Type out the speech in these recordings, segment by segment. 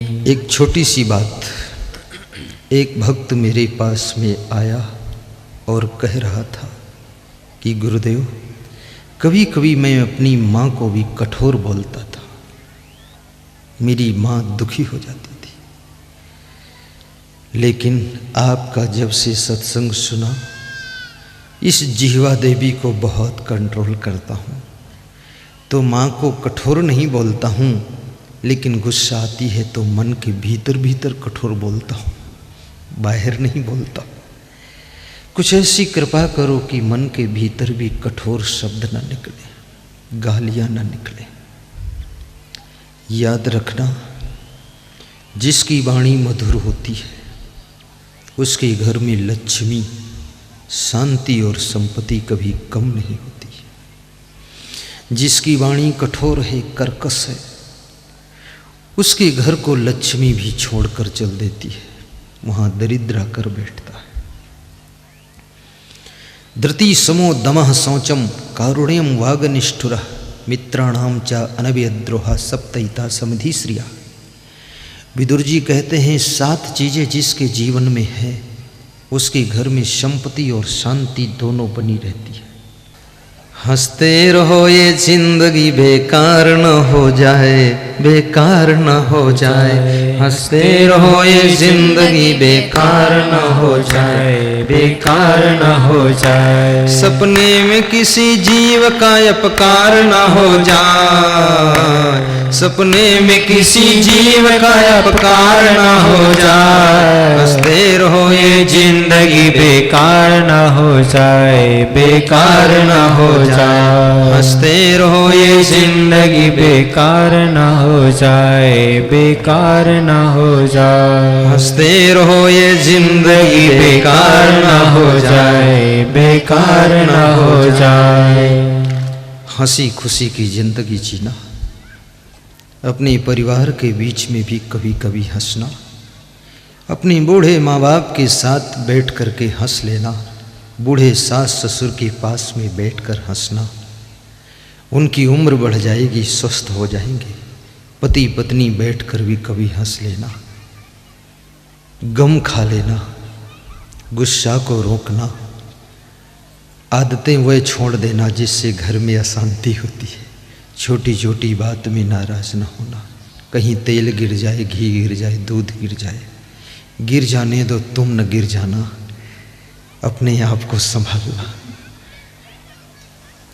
एक छोटी सी बात। एक भक्त मेरे पास में आया और कह रहा था कि गुरुदेव, कभी कभी मैं अपनी माँ को भी कठोर बोलता था, मेरी माँ दुखी हो जाती थी, लेकिन आपका जब से सत्संग सुना, इस जिह्वा देवी को बहुत कंट्रोल करता हूँ। तो माँ को कठोर नहीं बोलता हूँ, लेकिन गुस्सा आती है तो मन के भीतर भीतर कठोर बोलता हूँ, बाहर नहीं बोलता। कुछ ऐसी कृपा करो कि मन के भीतर भी कठोर शब्द न निकले, गालियाँ न निकले। याद रखना, जिसकी वाणी मधुर होती है उसके घर में लक्ष्मी, शांति और संपत्ति कभी कम नहीं होती है। जिसकी वाणी कठोर है, कर्कश है, उसके घर को लक्ष्मी भी छोड़कर चल देती है, वहाँ दरिद्र आकर बैठता है। धृति समो दमः शौचम कारुण्यम वागनिष्ठुरः मित्राणाम च अनव्यद्रोहा सप्तैता समधि श्रिया। विदुर जी कहते हैं 7 चीजें जिसके जीवन में है उसके घर में संपत्ति और शांति दोनों बनी रहती है। हंसते रहो ये जिंदगी बेकार न हो जाए, बेकार न हो जाए। हंसते रहो ये जिंदगी बेकार न हो जाए, बेकार न हो जाए। सपने में किसी जीव का अपकार न हो जाए, सपने में किसी जीव का अपकार न हो जाए। हंसते रहो ये जिंदगी बेकार न हो जाए, बेकार न हो जाए। हंसते रहो ये जिंदगी बेकार न हो जाए, बेकार न हो जाए। हंसते रहो ये जिंदगी बेकार न हो जाए, बेकार न हो जाए। हंसी खुशी की जिंदगी जीना, अपने परिवार के बीच में भी कभी कभी हंसना, अपने बूढ़े माँ बाप के साथ बैठ कर के हंस लेना, बूढ़े सास ससुर के पास में बैठकर हंसना। उनकी उम्र बढ़ जाएगी, स्वस्थ हो जाएंगे। पति पत्नी बैठकर भी कभी हंस लेना, गम खा लेना, गुस्सा को रोकना, आदतें वह छोड़ देना जिससे घर में अशांति होती है। छोटी छोटी बात में नाराज न होना, कहीं तेल गिर जाए, घी गिर जाए, दूध गिर जाए, गिर जाने दो, तुम न गिर जाना, अपने आप को संभालना,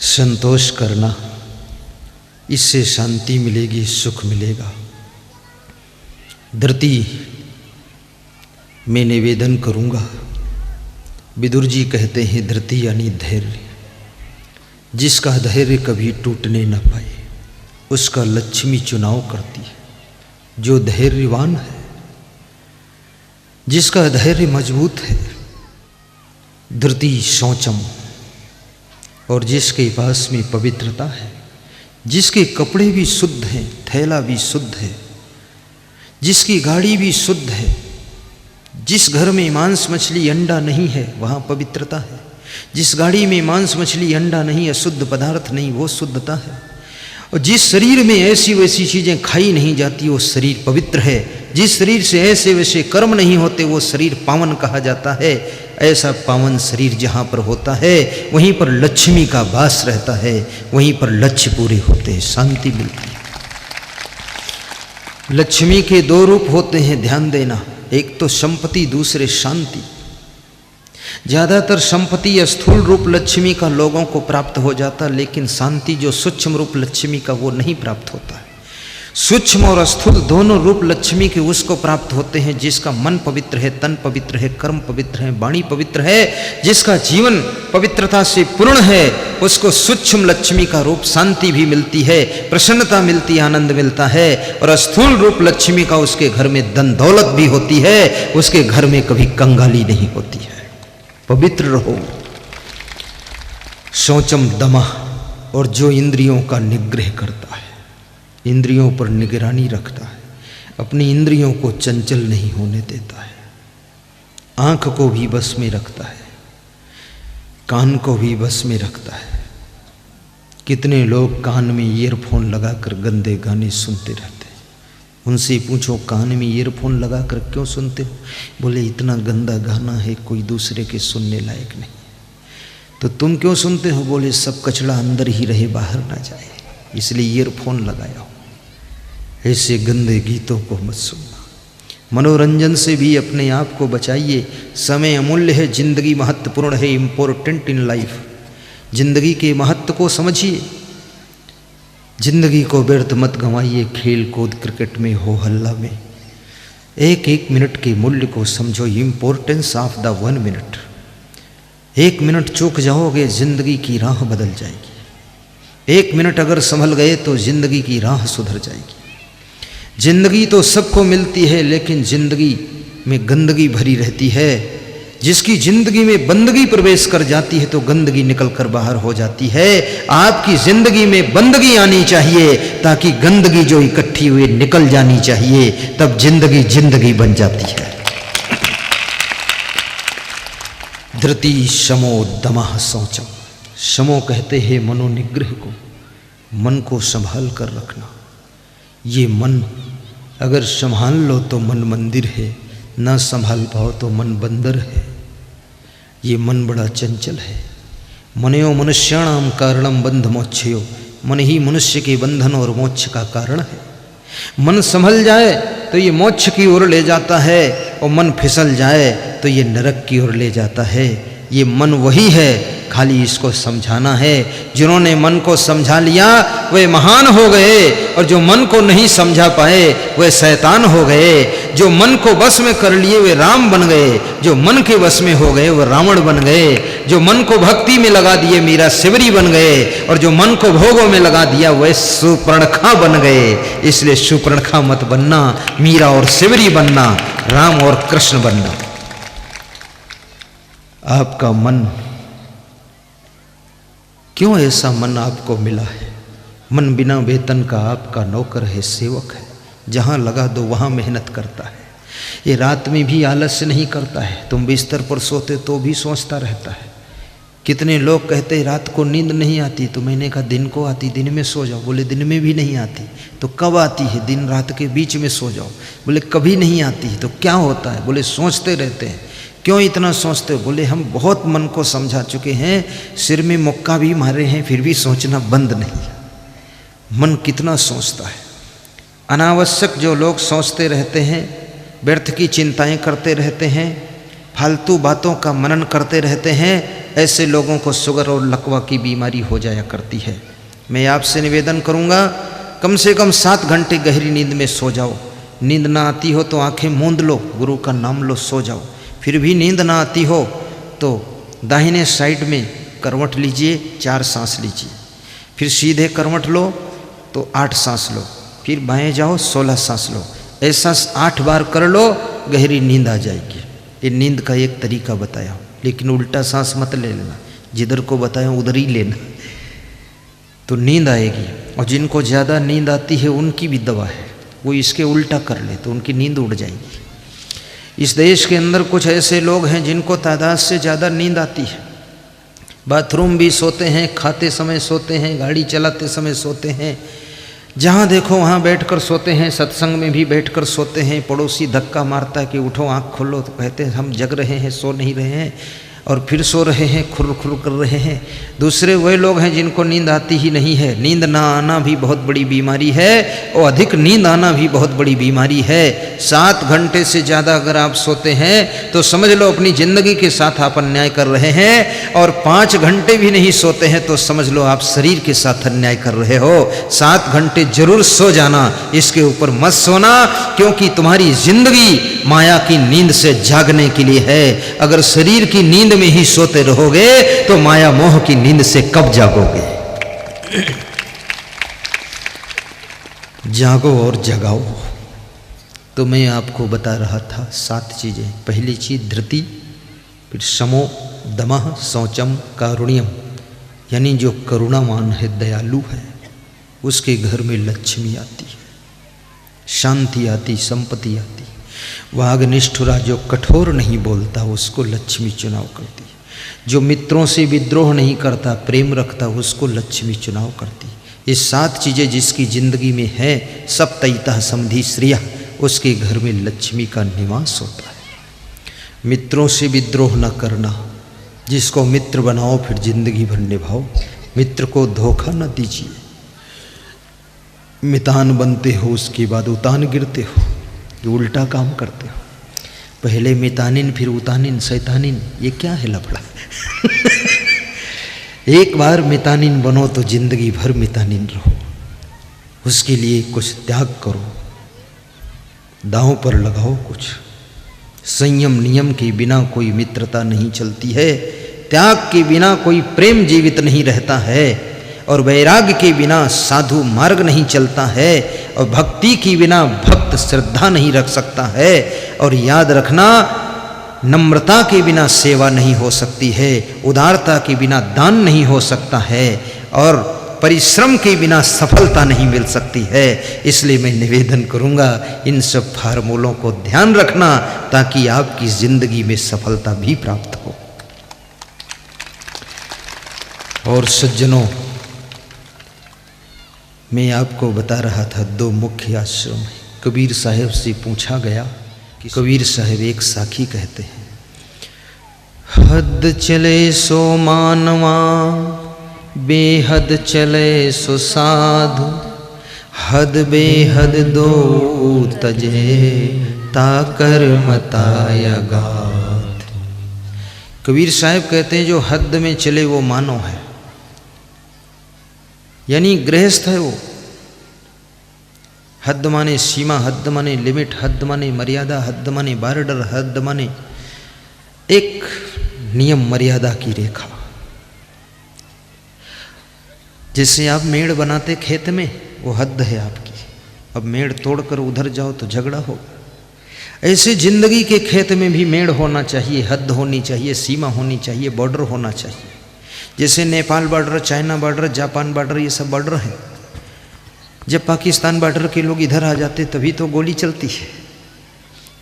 संतोष करना, इससे शांति मिलेगी, सुख मिलेगा। धरती मैं निवेदन करूंगा, विदुर जी कहते हैं धरती यानी धैर्य। जिसका धैर्य कभी टूटने न पाए उसका लक्ष्मी चुनाव करती है। जो धैर्यवान है, जिसका धैर्य मजबूत है, धृति शौचम, और जिसके पास में पवित्रता है, जिसके कपड़े भी शुद्ध हैं, थैला भी शुद्ध है, जिसकी गाड़ी भी शुद्ध है, जिस घर में मांस मछली अंडा नहीं है वहाँ पवित्रता है, जिस गाड़ी में मांस मछली अंडा नहीं, अशुद्ध पदार्थ नहीं, वो शुद्धता है। और जिस शरीर में ऐसी वैसी चीज़ें खाई नहीं जाती वो शरीर पवित्र है। जिस शरीर से ऐसे वैसे कर्म नहीं होते वो शरीर पावन कहा जाता है। ऐसा पावन शरीर जहाँ पर होता है वहीं पर लक्ष्मी का वास रहता है, वहीं पर लक्ष्य पूरे होते हैं, शांति मिलती है। लक्ष्मी के 2 रूप होते हैं, ध्यान देना, एक तो संपत्ति, दूसरे शांति। ज़्यादातर संपत्ति स्थूल रूप लक्ष्मी का लोगों को प्राप्त हो जाता, लेकिन शांति जो सूक्ष्म रूप लक्ष्मी का वो नहीं प्राप्त होता है। सूक्ष्म और स्थूल दोनों रूप लक्ष्मी के उसको प्राप्त होते हैं जिसका मन पवित्र है, तन पवित्र है, कर्म पवित्र है, वाणी पवित्र है, जिसका जीवन पवित्रता से पूर्ण है, उसको सूक्ष्म लक्ष्मी का रूप शांति भी मिलती है, प्रसन्नता मिलती है, आनंद मिलता है। और स्थूल रूप लक्ष्मी का उसके घर में धन दौलत भी होती है, उसके घर में कभी कंगाली नहीं होती है। पवित्र रहो। शौचम दमः, और जो इंद्रियों का निग्रह करता है, इंद्रियों पर निगरानी रखता है, अपनी इंद्रियों को चंचल नहीं होने देता है, आंख को भी बस में रखता है, कान को भी बस में रखता है। कितने लोग कान में ईयरफोन लगाकर गंदे गाने सुनते रहते हैं, उनसे पूछो कान में ईयरफोन लगा कर क्यों सुनते हो? बोले इतना गंदा गाना है, कोई दूसरे के सुनने लायक नहीं। तो तुम क्यों सुनते हो? बोले सब कचड़ा अंदर ही रहे, बाहर ना जाए, इसलिए ईयरफोन लगाया हो। ऐसे गंदे गीतों को मत सुनना। मनोरंजन से भी अपने आप को बचाइए। समय अमूल्य है, जिंदगी महत्वपूर्ण है, इम्पोर्टेंट इन लाइफ। जिंदगी के महत्व को समझिए, जिंदगी को व्यर्थ मत गंवाइए खेल कूद क्रिकेट में, हो हल्ला में। एक एक मिनट के मूल्य को समझो, importance of the 1 minute. 1 minute चूक जाओगे जिंदगी की राह बदल जाएगी। 1 मिनट अगर संभल गए तो जिंदगी की राह सुधर जाएगी। जिंदगी तो सबको मिलती है, लेकिन जिंदगी में गंदगी भरी रहती है। जिसकी जिंदगी में बंदगी प्रवेश कर जाती है तो गंदगी निकल कर बाहर हो जाती है। आपकी जिंदगी में बंदगी आनी चाहिए, ताकि गंदगी जो इकट्ठी हुई निकल जानी चाहिए, तब जिंदगी जिंदगी बन जाती है। धृति शमो दमः शौचम। शमो कहते हैं मनोनिग्रह को, मन को संभाल कर रखना। ये मन अगर संभाल लो तो मन मंदिर है, ना संभाल पाओ तो मन बंदर है। ये मन बड़ा चंचल है। मनयो मनुष्याणाम कारणम बंध मोक्षयो। मन ही मनुष्य के बंधन और मोक्ष का कारण है। मन संभल जाए तो ये मोक्ष की ओर ले जाता है, और मन फिसल जाए तो ये नरक की ओर ले जाता है। ये मन वही है, खाली इसको समझाना है। जिन्होंने मन को समझा लिया वे महान हो गए, और जो मन को नहीं समझा पाए वे शैतान हो गए। जो मन को वश में कर लिए वे राम बन गए, जो मन के वश में हो गए वो रावण बन गए। जो मन को भक्ति में लगा दिए मीरा शिवरी बन गए, और जो मन को भोगों में लगा दिया वे सुपर्णखा बन गए। इसलिए सुपर्णखा मत बनना, मीरा और शिवरी बनना, राम और कृष्ण बनना। आपका मन क्यों ऐसा मन आपको मिला है? मन बिना वेतन का आपका नौकर है, सेवक है। जहाँ लगा दो वहाँ मेहनत करता है। ये रात में भी आलस्य नहीं करता है। तुम बिस्तर पर सोते तो भी सोचता रहता है। कितने लोग कहते हैं रात को नींद नहीं आती, तो मैंने कहा दिन को आती, दिन में सो जाओ। बोले दिन में भी नहीं आती, तो कब आती है? दिन रात के बीच में सो जाओ। बोले कभी नहीं आती, तो क्या होता है? बोले सोचते रहते हैं। क्यों इतना सोचते हो? बोले हम बहुत मन को समझा चुके हैं, सिर में मुक्का भी मारे हैं, फिर भी सोचना बंद नहीं। मन कितना सोचता है। अनावश्यक जो लोग सोचते रहते हैं, व्यर्थ की चिंताएं करते रहते हैं, फालतू बातों का मनन करते रहते हैं, ऐसे लोगों को शुगर और लकवा की बीमारी हो जाया करती है। मैं आपसे निवेदन करूंगा, कम से कम 7 घंटे गहरी नींद में सो जाओ। नींद ना आती हो तो आंखें मूंद लो, गुरु का नाम लो, सो जाओ। फिर भी नींद ना आती हो तो दाहिने साइड में करवट लीजिए, 4 सांस लीजिए। फिर सीधे करवट लो तो 8 सांस लो। फिर बाएं जाओ, 16 सांस लो। ऐसा 8 बार कर लो, गहरी नींद आ जाएगी। ये नींद का एक तरीका बताया, लेकिन उल्टा सांस मत ले लेना, जिधर को बताया उधर ही लेना, तो नींद आएगी। और जिनको ज़्यादा नींद आती है उनकी भी दवा है, वो इसके उल्टा कर ले तो उनकी नींद उड़ जाएगी। इस देश के अंदर कुछ ऐसे लोग हैं जिनको तादाद से ज़्यादा नींद आती है। बाथरूम भी सोते हैं, खाते समय सोते हैं, गाड़ी चलाते समय सोते हैं, जहाँ देखो वहाँ बैठकर सोते हैं, सत्संग में भी बैठकर सोते हैं। पड़ोसी धक्का मारता है कि उठो आँख खोलो, तो कहते हैं हम जग रहे हैं, सो नहीं रहे हैं, और फिर सो रहे हैं, खुर खुर कर रहे हैं। दूसरे वही लोग हैं जिनको नींद आती ही नहीं है। नींद ना आना भी बहुत बड़ी बीमारी है, और अधिक नींद आना भी बहुत बड़ी बीमारी है। 7 घंटे से ज़्यादा अगर आप सोते हैं तो समझ लो अपनी ज़िंदगी के साथ आप अन्याय कर रहे हैं, और 5 घंटे भी नहीं सोते हैं तो समझ लो आप शरीर के साथ अन्याय कर रहे हो। 7 घंटे जरूर सो जाना, इसके ऊपर मत सोना, क्योंकि तुम्हारी ज़िंदगी माया की नींद से जागने के लिए है। अगर शरीर की नींद में ही सोते रहोगे तो माया मोह की नींद से कब जागोगे? जागो और जगाओ। तो मैं आपको बता रहा था 7 चीजें। पहली चीज धृति, फिर शमो दमः शौचम कारुण्यम, यानी जो करुणावान है, दयालु है, उसके घर में लक्ष्मी आती है, शांति आती, संपत्ति आती। वागनिष्ठुरा, जो कठोर नहीं बोलता, उसको लक्ष्मी चुनाव करती है। जो मित्रों से विद्रोह नहीं करता, प्रेम रखता, उसको लक्ष्मी चुनाव करती। ये 7 चीज़ें जिसकी जिंदगी में है, सप्तैतः समधि श्रियः, उसके घर में लक्ष्मी का निवास होता है। मित्रों से विद्रोह न करना, जिसको मित्र बनाओ फिर जिंदगी भर निभाओ, मित्र को धोखा न दीजिए। मितान बनते हो उसके बाद उतान गिरते हो, ये उल्टा काम करते हो। पहले मितानिन फिर उतानिन शैतानिन, ये क्या है लफड़ा? एक बार मितानिन बनो तो जिंदगी भर मितानिन रहो। उसके लिए कुछ त्याग करो, दांव पर लगाओ कुछ। संयम नियम के बिना कोई मित्रता नहीं चलती है, त्याग के बिना कोई प्रेम जीवित नहीं रहता है, और वैराग्य के बिना साधु मार्ग नहीं चलता है, और भक्ति के बिना भक्त श्रद्धा नहीं रख सकता है। और याद रखना, नम्रता के बिना सेवा नहीं हो सकती है, उदारता के बिना दान नहीं हो सकता है, और परिश्रम के बिना सफलता नहीं मिल सकती है। इसलिए मैं निवेदन करूंगा, इन सब फार्मूलों को ध्यान रखना ताकि आपकी जिंदगी में सफलता भी प्राप्त हो। और सज्जनों, मैं आपको बता रहा था 2 मुख्य आश्रम है। कबीर साहब से पूछा गया कि कबीर साहब एक साखी कहते हैं, हद चले सो मानवा, बेहद चले सो साधु, हद बेहद दो तजे, ताकर मताया गात। कबीर साहब कहते हैं जो हद में चले वो मानव है, यानी गृहस्थ है वो। हद माने सीमा, हद माने लिमिट, हद माने मर्यादा, हद माने बॉर्डर, हद माने एक नियम मर्यादा की रेखा। जैसे आप मेड़ बनाते खेत में, वो हद है आपकी। अब मेड़ तोड़कर उधर जाओ तो झगड़ा होगा। ऐसे जिंदगी के खेत में भी मेड़ होना चाहिए, हद होनी चाहिए, सीमा होनी चाहिए, बॉर्डर होना चाहिए। जैसे Nepal border, China border, Japan border, ये सब बॉर्डर है। जब पाकिस्तान बॉर्डर के लोग इधर आ जाते तभी तो गोली चलती है।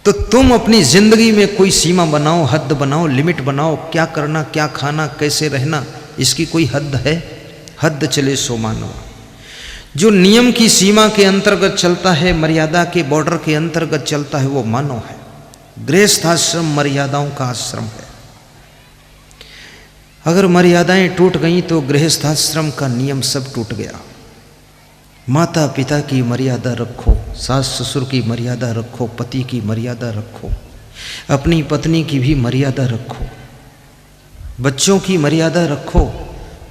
तो तुम अपनी जिंदगी में कोई सीमा बनाओ, हद बनाओ, लिमिट बनाओ। क्या करना, क्या खाना, कैसे रहना, इसकी कोई हद है? हद चले सो मानव। जो नियम की सीमा के अंतर्गत चलता है, मर्यादा के बॉर्डर के अंतर्गत चलता है, वो मानव है। गृहस्थाश्रम मर्यादाओं का आश्रम है। अगर मर्यादाएं टूट गईं तो गृहस्थाश्रम का नियम सब टूट गया। माता पिता की मर्यादा रखो, सास ससुर की मर्यादा रखो, पति की मर्यादा रखो, अपनी पत्नी की भी मर्यादा रखो, बच्चों की मर्यादा रखो।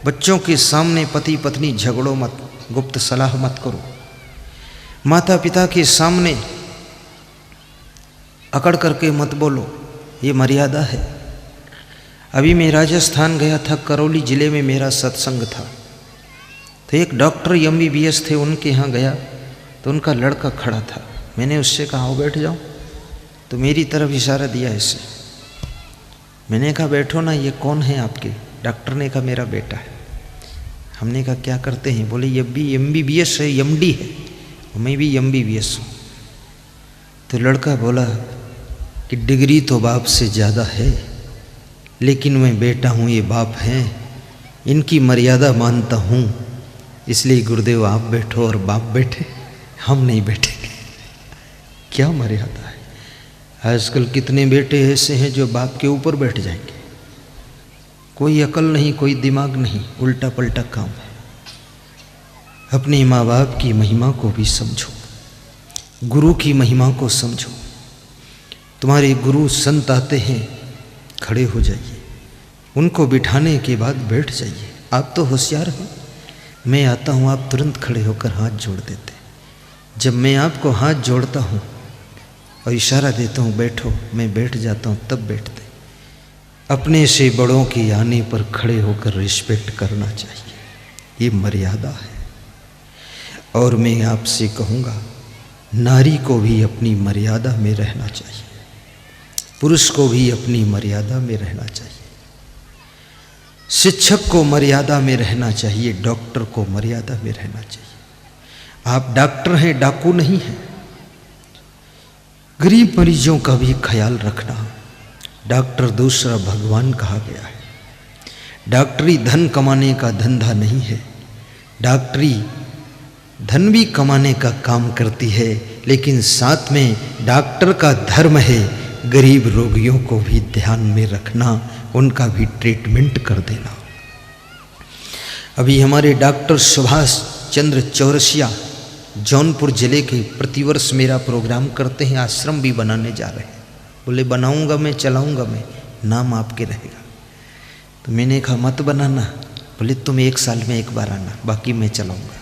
बच्चों के सामने पति पत्नी झगड़ो मत, गुप्त सलाह मत करो। माता पिता के सामने अकड़ करके मत बोलो, ये मर्यादा है। अभी मैं राजस्थान गया था, करौली ज़िले में मेरा सत्संग था। तो एक डॉक्टर MBBS थे, उनके यहाँ गया तो उनका लड़का खड़ा था। मैंने उससे कहा आओ बैठ जाओ, तो मेरी तरफ इशारा दिया ऐसे। मैंने कहा बैठो ना, ये कौन है आपके? डॉक्टर ने कहा मेरा बेटा है। हमने कहा क्या करते हैं? बोले ये भी MBBS है, MD है, मैं भी MBBS हूँ। तो लड़का बोला कि डिग्री तो बाप से ज़्यादा है, लेकिन मैं बेटा हूँ, ये बाप हैं, इनकी मर्यादा मानता हूँ, इसलिए गुरुदेव आप बैठो और बाप बैठे, हम नहीं बैठेंगे। क्या मर्यादा है? आजकल कितने बेटे ऐसे हैं जो बाप के ऊपर बैठ जाएंगे। कोई अकल नहीं, कोई दिमाग नहीं, उल्टा पलटा काम है। अपने माँ बाप की महिमा को भी समझो, गुरु की महिमा को समझो। तुम्हारे गुरु संत आते हैं, खड़े हो जाइए, उनको बिठाने के बाद बैठ जाइए। आप तो होशियार हैं, मैं आता हूँ आप तुरंत खड़े होकर हाथ जोड़ देते। जब मैं आपको हाथ जोड़ता हूँ और इशारा देता हूँ बैठो, मैं बैठ जाता हूँ, तब बैठते। अपने से बड़ों के आने पर खड़े होकर रिस्पेक्ट करना चाहिए, ये मर्यादा है। और मैं आपसे कहूँगा, नारी को भी अपनी मर्यादा में रहना चाहिए, पुरुष को भी अपनी मर्यादा में रहना चाहिए। शिक्षक को मर्यादा में रहना चाहिए, डॉक्टर को मर्यादा में रहना चाहिए। आप डॉक्टर हैं, डाकू नहीं हैं। गरीब मरीजों का भी ख्याल रखना। डॉक्टर दूसरा भगवान कहा गया है। डॉक्टरी धन कमाने का धंधा नहीं है, डॉक्टरी धन भी कमाने का काम करती है, लेकिन साथ में डॉक्टर का धर्म है गरीब रोगियों को भी ध्यान में रखना, उनका भी ट्रीटमेंट कर देना। अभी हमारे डॉक्टर सुभाष चंद्र चौरसिया जौनपुर जिले के प्रतिवर्ष मेरा प्रोग्राम करते हैं, आश्रम भी बनाने जा रहे हैं। बोले बनाऊंगा मैं, चलाऊंगा मैं, नाम आपके रहेगा। तो मैंने कहा मत बनाना। बोले तुम 1 साल में 1 बार आना, बाकी मैं चलाऊंगा।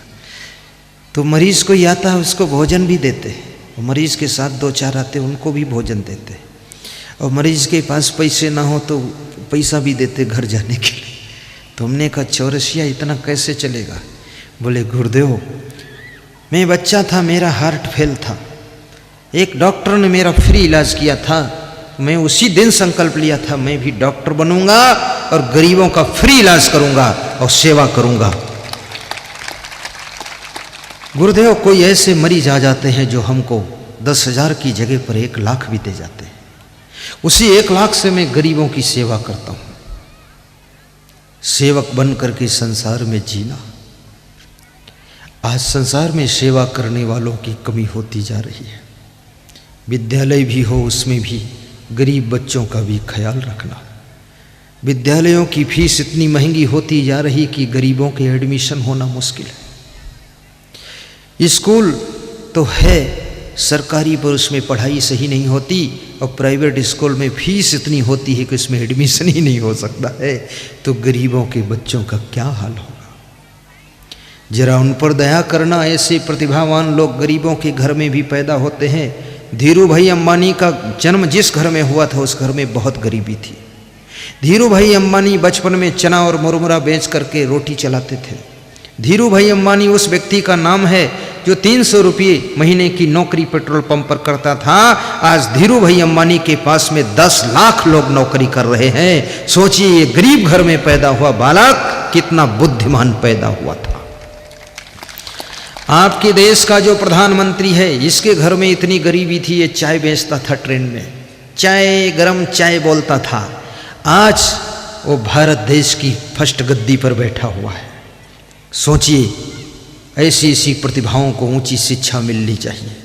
तो मरीज कोई आता है उसको भोजन भी देते, और मरीज के साथ 2-4 आते उनको भी भोजन देते, और मरीज के पास पैसे ना हो तो पैसा भी देते घर जाने के लिए। तो हमने कहा चौरसिया इतना कैसे चलेगा? बोले गुरुदेव मैं बच्चा था, मेरा हार्ट फेल था, एक डॉक्टर ने मेरा फ्री इलाज किया था, मैं उसी दिन संकल्प लिया था मैं भी डॉक्टर बनूंगा और गरीबों का फ्री इलाज करूंगा और सेवा करूंगा। गुरुदेव कोई ऐसे मरीज आ जाते हैं जो हमको 10,000 की जगह पर 1 लाख भी दे जाते हैं, उसी 1 लाख से मैं गरीबों की सेवा करता हूं। सेवक बन करके संसार में जीना। आज संसार में सेवा करने वालों की कमी होती जा रही है। विद्यालय भी हो उसमें भी गरीब बच्चों का भी ख्याल रखना। विद्यालयों की फीस इतनी महंगी होती जा रही कि गरीबों के एडमिशन होना मुश्किल है। स्कूल तो है सरकारी पर उसमें पढ़ाई सही नहीं होती, और प्राइवेट स्कूल में फीस इतनी होती है कि उसमें एडमिशन ही नहीं हो सकता है। तो गरीबों के बच्चों का क्या हाल होगा? जरा उन पर दया करना। ऐसे प्रतिभावान लोग गरीबों के घर में भी पैदा होते हैं। धीरू भाई अंबानी का जन्म जिस घर में हुआ था उस घर में बहुत गरीबी थी। धीरू भाई अंबानी बचपन में चना और मुरमुरा बेच करके रोटी चलाते थे। धीरू भाई अंबानी उस व्यक्ति का नाम है जो 300 रुपये महीने की नौकरी पेट्रोल पंप पर करता था। आज धीरू भाई अंबानी के पास में 10 लाख लोग नौकरी कर रहे हैं। सोचिए ये गरीब घर में पैदा हुआ बालक कितना बुद्धिमान पैदा हुआ था। आपके देश का जो प्रधानमंत्री है इसके घर में इतनी गरीबी थी, ये चाय बेचता था ट्रेन में, चाय गरम चाय बोलता था। आज वो भारत देश की फर्स्ट गद्दी पर बैठा हुआ है। सोचिए ऐसी ऐसी प्रतिभाओं को ऊंची शिक्षा मिलनी चाहिए।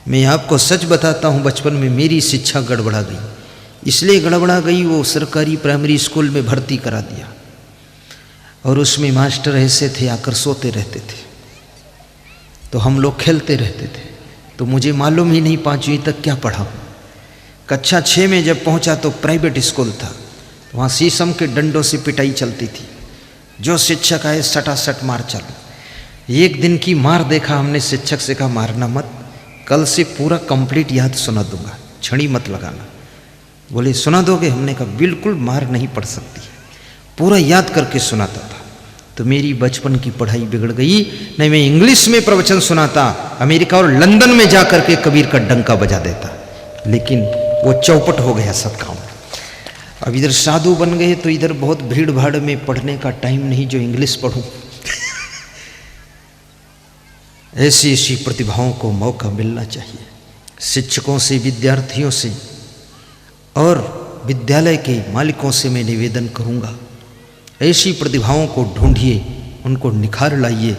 मैं आपको सच बताता हूँ, बचपन में मेरी शिक्षा गड़बड़ा गई। इसलिए गड़बड़ा गई, वो सरकारी प्राइमरी स्कूल में भर्ती करा दिया, और उसमें मास्टर ऐसे थे आकर सोते रहते थे, तो हम लोग खेलते रहते थे। तो मुझे मालूम ही नहीं 5वीं तक क्या पढ़ा हूँ। कक्षा 6 में जब पहुँचा तो प्राइवेट स्कूल था, तो वहाँ शीशम के डंडों से पिटाई चलती थी। जो शिक्षक आए सटासट मार चालू। एक दिन की मार देखा हमने, शिक्षक से कहा मारना मत, कल से पूरा कंप्लीट याद सुना दूंगा, छड़ी मत लगाना। बोले सुना दोगे? हमने कहा बिल्कुल, मार नहीं पड़ सकती है। पूरा याद करके सुनाता था। तो मेरी बचपन की पढ़ाई बिगड़ गई। नहीं मैं इंग्लिश में प्रवचन सुनाता, अमेरिका और लंदन में जा करके कबीर का डंका बजा देता, लेकिन वो चौपट हो गया सब काम। अब इधर साधु बन गए तो इधर बहुत भीड़ भाड़ में पढ़ने का टाइम नहीं जो इंग्लिश पढ़ूं। ऐसी ऐसी प्रतिभाओं को मौका मिलना चाहिए। शिक्षकों से, विद्यार्थियों से और विद्यालय के मालिकों से मैं निवेदन करूंगा, ऐसी प्रतिभाओं को ढूंढिए, उनको निखार लाइए।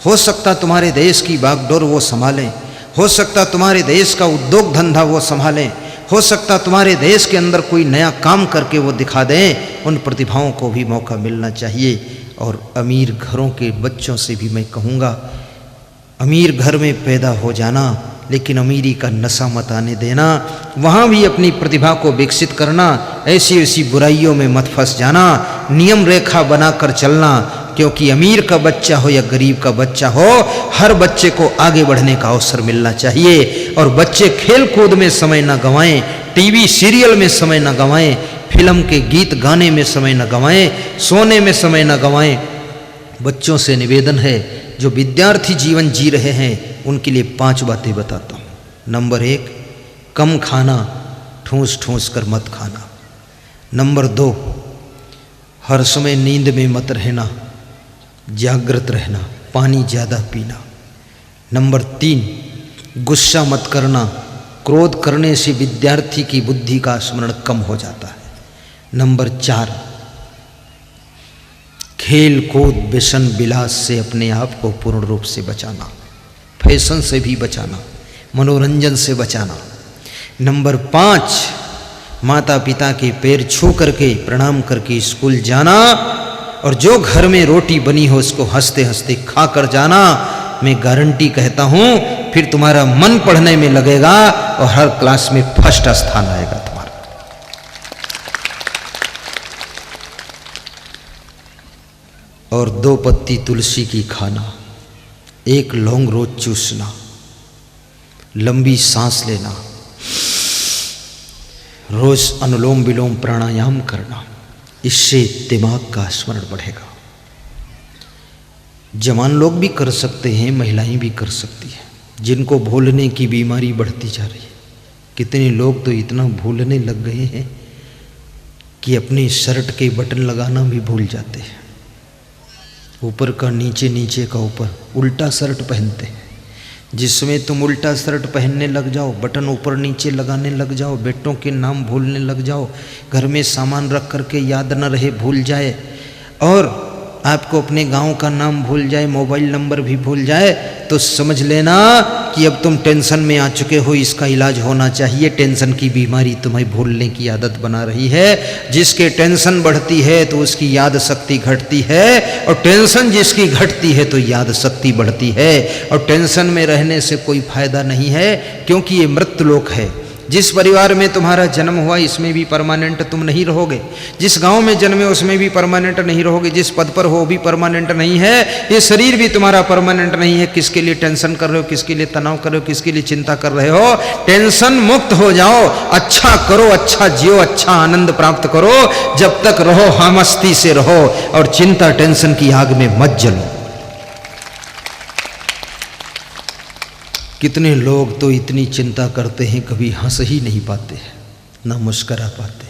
हो सकता तुम्हारे देश की बागडोर वो संभालें, हो सकता तुम्हारे देश का उद्योग धंधा वो संभालें, हो सकता तुम्हारे देश के अंदर कोई नया काम करके वो दिखा दें। उन प्रतिभाओं को भी मौका मिलना चाहिए। और अमीर घरों के बच्चों से भी मैं कहूँगा, अमीर घर में पैदा हो जाना, लेकिन अमीरी का नशा मत आने देना। वहाँ भी अपनी प्रतिभा को विकसित करना, ऐसी ऐसी बुराइयों में मत फंस जाना, नियम रेखा बनाकर चलना। क्योंकि अमीर का बच्चा हो या गरीब का बच्चा हो, हर बच्चे को आगे बढ़ने का अवसर मिलना चाहिए। और बच्चे खेल कूद में समय न गंवाएं, टीवी सीरियल में समय न गंवाएं, फिल्म के गीत गाने में समय न गंवाएं, सोने में समय न गंवाएं। बच्चों से निवेदन है, जो विद्यार्थी जीवन जी रहे हैं उनके लिए 5 बातें बताता हूँ। नंबर 1, कम खाना, ठूस ठूस कर मत खाना। नंबर 2, हर समय नींद में मत रहना, जागृत रहना, पानी ज़्यादा पीना। नंबर 3, गुस्सा मत करना, क्रोध करने से विद्यार्थी की बुद्धि का स्मरण कम हो जाता है। नंबर 4, खेल कूद व्यसन विलास से अपने आप को पूर्ण रूप से बचाना, फैशन से भी बचाना, मनोरंजन से बचाना। नंबर 5, माता पिता के पैर छू करके प्रणाम करके स्कूल जाना, और जो घर में रोटी बनी हो उसको हंसते हंसते खा कर जाना। मैं गारंटी कहता हूं फिर तुम्हारा मन पढ़ने में लगेगा और हर क्लास में फर्स्ट स्थान आएगा तुम्हारा। और 2 पत्ती तुलसी की खाना, 1 लौंग रोज चूसना, लंबी सांस लेना, रोज अनुलोम विलोम प्राणायाम करना, इससे दिमाग का स्मरण बढ़ेगा। जवान लोग भी कर सकते हैं, महिलाएं भी कर सकती हैं, जिनको भूलने की बीमारी बढ़ती जा रही है। कितने लोग तो इतना भूलने लग गए हैं कि अपनी शर्ट के बटन लगाना भी भूल जाते हैं। ऊपर का नीचे, नीचे का ऊपर, उल्टा शर्ट पहनते हैं। जिसमें तुम उल्टा शर्ट पहनने लग जाओ, बटन ऊपर नीचे लगाने लग जाओ, बेटों के नाम भूलने लग जाओ, घर में सामान रख करके याद न रहे भूल जाए, और आपको अपने गांव का नाम भूल जाए, मोबाइल नंबर भी भूल जाए, तो समझ लेना कि अब तुम टेंशन में आ चुके हो। इसका इलाज होना चाहिए। टेंशन की बीमारी तुम्हें भूलने की आदत बना रही है। जिसके टेंशन बढ़ती है तो उसकी याद शक्ति घटती है, और टेंशन जिसकी घटती है तो याद शक्ति बढ़ती है। और टेंशन में रहने से कोई फायदा नहीं है, क्योंकि ये मृत्युलोक है। जिस परिवार में तुम्हारा जन्म हुआ इसमें भी परमानेंट तुम नहीं रहोगे, जिस गांव में जन्मे उसमें भी परमानेंट नहीं रहोगे, जिस पद पर हो भी परमानेंट नहीं है, ये शरीर भी तुम्हारा परमानेंट नहीं है। किसके लिए टेंशन कर रहे हो, किसके लिए तनाव कर रहे हो, किसके लिए चिंता कर रहे हो? टेंशन मुक्त हो जाओ, अच्छा करो, अच्छा जियो, अच्छा आनंद प्राप्त करो। जब तक रहो हम मस्ती से रहो, और चिंता टेंशन की आग में मत जलो। कितने लोग तो इतनी चिंता करते हैं कभी हंस ही नहीं पाते हैं, ना मुस्करा पाते।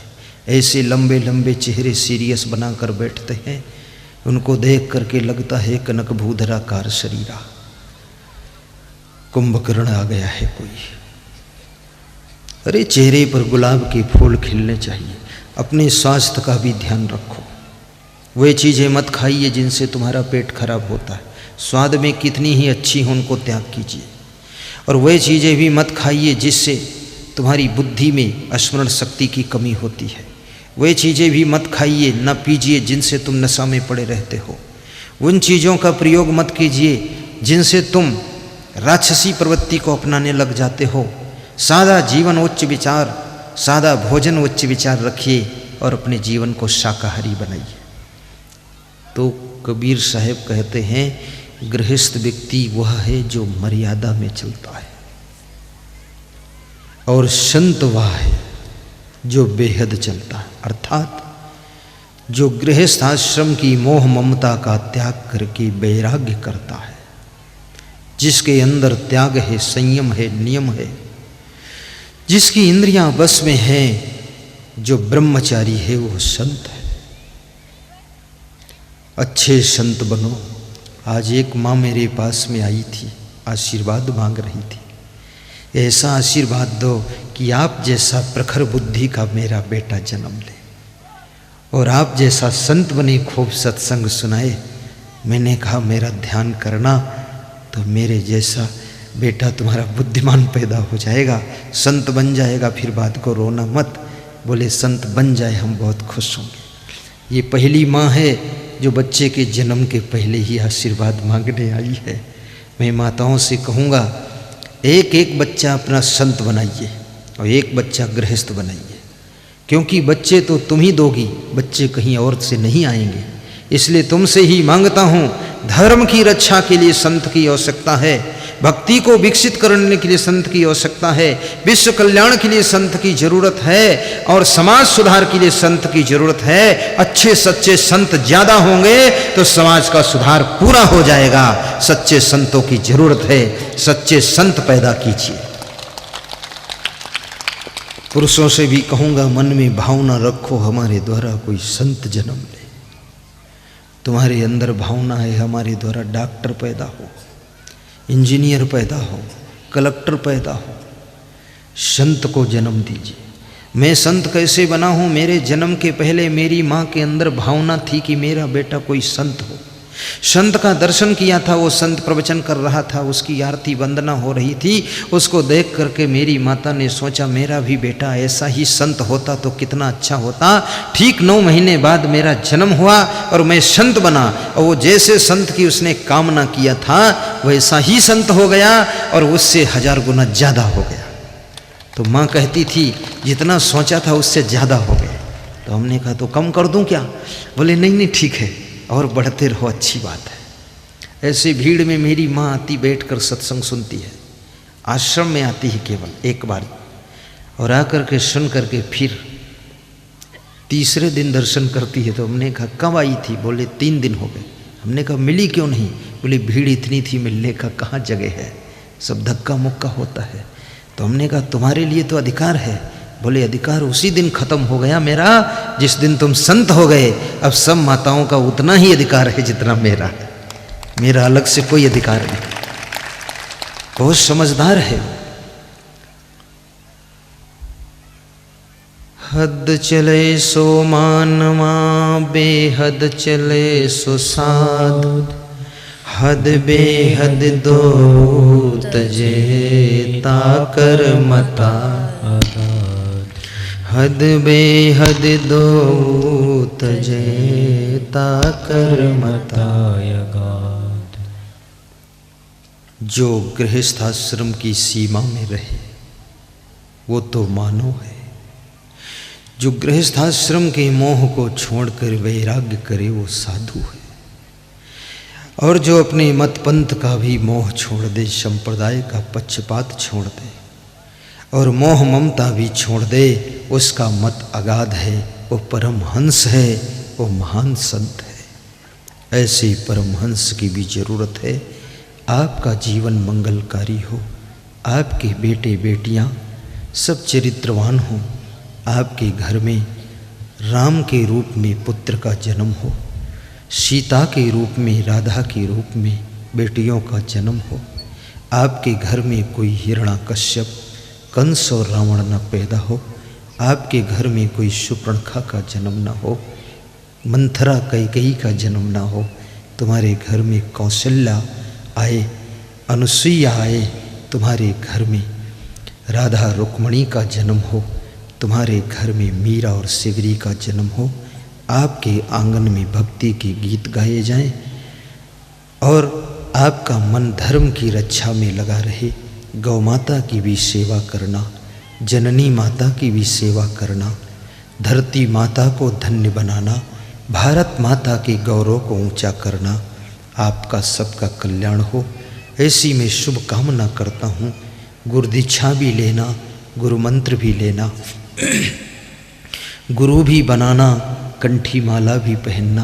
ऐसे लंबे लंबे चेहरे सीरियस बनाकर बैठते हैं, उनको देख करके लगता है कनक भूधराकार शरीरा, कुंभकर्ण आ गया है कोई। अरे चेहरे पर गुलाब के फूल खिलने चाहिए। अपने स्वास्थ्य का भी ध्यान रखो। वे चीज़ें मत खाइए जिनसे तुम्हारा पेट खराब होता है। स्वाद में कितनी ही अच्छी हो उनको त्याग कीजिए। और वह चीज़ें भी मत खाइए जिससे तुम्हारी बुद्धि में स्मरण शक्ति की कमी होती है। वह चीज़ें भी मत खाइए, न पीजिए जिनसे तुम नशा में पड़े रहते हो। उन चीज़ों का प्रयोग मत कीजिए जिनसे तुम राक्षसी प्रवृत्ति को अपनाने लग जाते हो। सादा जीवन उच्च विचार, सादा भोजन उच्च विचार रखिए और अपने जीवन को शाकाहारी बनाइए। तो कबीर साहब कहते हैं गृहस्थ व्यक्ति वह है जो मर्यादा में चलता है, और संत वह है जो बेहद चलता है। अर्थात जो गृहस्थ आश्रम की मोह ममता का त्याग करके वैराग्य करता है, जिसके अंदर त्याग है, संयम है, नियम है, जिसकी इंद्रियां बस में है, जो ब्रह्मचारी है वो संत है। अच्छे संत बनो। आज एक माँ मेरे पास में आई थी, आशीर्वाद मांग रही थी। ऐसा आशीर्वाद दो कि आप जैसा प्रखर बुद्धि का मेरा बेटा जन्म ले, और आप जैसा संत बने, खूब सत्संग सुनाए। मैंने कहा मेरा ध्यान करना तो मेरे जैसा बेटा तुम्हारा बुद्धिमान पैदा हो जाएगा, संत बन जाएगा, फिर बात को रोना मत। बोले संत बन जाए हम बहुत खुश होंगे। ये पहली माँ है जो बच्चे के जन्म के पहले ही आशीर्वाद मांगने आई है। मैं माताओं से कहूँगा एक एक बच्चा अपना संत बनाइए और एक बच्चा गृहस्थ बनाइए, क्योंकि बच्चे तो तुम ही दोगी, बच्चे कहीं और से नहीं आएंगे। इसलिए तुमसे ही मांगता हूँ, धर्म की रक्षा के लिए संत की आवश्यकता है, भक्ति को विकसित करने के लिए संत की आवश्यकता है, विश्व कल्याण के लिए संत की जरूरत है, और समाज सुधार के लिए संत की जरूरत है। अच्छे सच्चे संत ज्यादा होंगे तो समाज का सुधार पूरा हो जाएगा। सच्चे संतों की जरूरत है, सच्चे संत पैदा कीजिए। पुरुषों से भी कहूँगा मन में भावना रखो हमारे द्वारा कोई संत जन्म ले। तुम्हारे अंदर भावना है हमारे द्वारा डॉक्टर पैदा हो, इंजीनियर पैदा हो, कलेक्टर पैदा हो। संत को जन्म दीजिए। मैं संत कैसे बना हूँ? मेरे जन्म के पहले मेरी माँ के अंदर भावना थी कि मेरा बेटा कोई संत हो। संत का दर्शन किया था, वो संत प्रवचन कर रहा था, उसकी आरती वंदना हो रही थी। उसको देख करके मेरी माता ने सोचा मेरा भी बेटा ऐसा ही संत होता तो कितना अच्छा होता। ठीक 9 महीने बाद मेरा जन्म हुआ और मैं संत बना, और वो जैसे संत की उसने कामना किया था वैसा ही संत हो गया और उससे 1000 गुना ज़्यादा हो गया। तो माँ कहती थी जितना सोचा था उससे ज़्यादा हो गया। तो हमने कहा तो कम कर दूं क्या? बोले नहीं नहीं ठीक है, और बढ़ते रहो, अच्छी बात है। ऐसे भीड़ में मेरी माँ आती, बैठकर सत्संग सुनती है। आश्रम में आती है केवल एक बार, और आकर के सुन करके फिर तीसरे दिन दर्शन करती है। तो हमने कहा कब आई थी? बोले 3 दिन हो गए। हमने कहा मिली क्यों नहीं? बोले भीड़ इतनी थी, मिलने का कहाँ जगह है, सब धक्का मुक्का होता है। तो हमने कहा तुम्हारे लिए तो अधिकार है। बोले अधिकार उसी दिन खत्म हो गया मेरा जिस दिन तुम संत हो गए। अब सब माताओं का उतना ही अधिकार है जितना मेरा है, मेरा अलग से कोई अधिकार नहीं। बहुत समझदार है। हद चले सो मानवा, बेहद चले सो साध, हद बेहद दो तजे ताकर मता, हद बेहद दो तजे ताकर मता। जो गृहस्थाश्रम की सीमा में रहे वो तो मानव है। जो गृहस्थाश्रम के मोह को छोड़कर वैराग्य करे वो साधु है। और जो अपने मत पंथ का भी मोह छोड़ दे, संप्रदाय का पक्षपात छोड़ दे और मोह ममता भी छोड़ दे, उसका मत अगाध है, वो परमहंस है, वो महान संत है। ऐसे परमहंस की भी जरूरत है। आपका जीवन मंगलकारी हो, आपके बेटे बेटियां सब चरित्रवान हों, आपके घर में राम के रूप में पुत्र का जन्म हो, सीता के रूप में, राधा के रूप में बेटियों का जन्म हो। आपके घर में कोई हिरण्याकश्यप, कंस और रावण न पैदा हो। आपके घर में कोई शूर्पणखा का जन्म न हो, मंथरा कैकेयी का जन्म न हो। तुम्हारे घर में कौशल्या आए, अनुसुईया आए, तुम्हारे घर में राधा रुक्मणी का जन्म हो, तुम्हारे घर में मीरा और सिवरी का जन्म हो। आपके आंगन में भक्ति के गीत गाए जाएं और आपका मन धर्म की रक्षा में लगा रहे। गौ माता की भी सेवा करना, जननी माता की भी सेवा करना, धरती माता को धन्य बनाना, भारत माता के गौरव को ऊंचा करना। आपका सबका कल्याण हो, ऐसी मैं शुभ कामना करता हूँ। गुरु दीक्षा भी लेना, गुरु मंत्र भी लेना, गुरु भी बनाना, कंठी माला भी पहनना,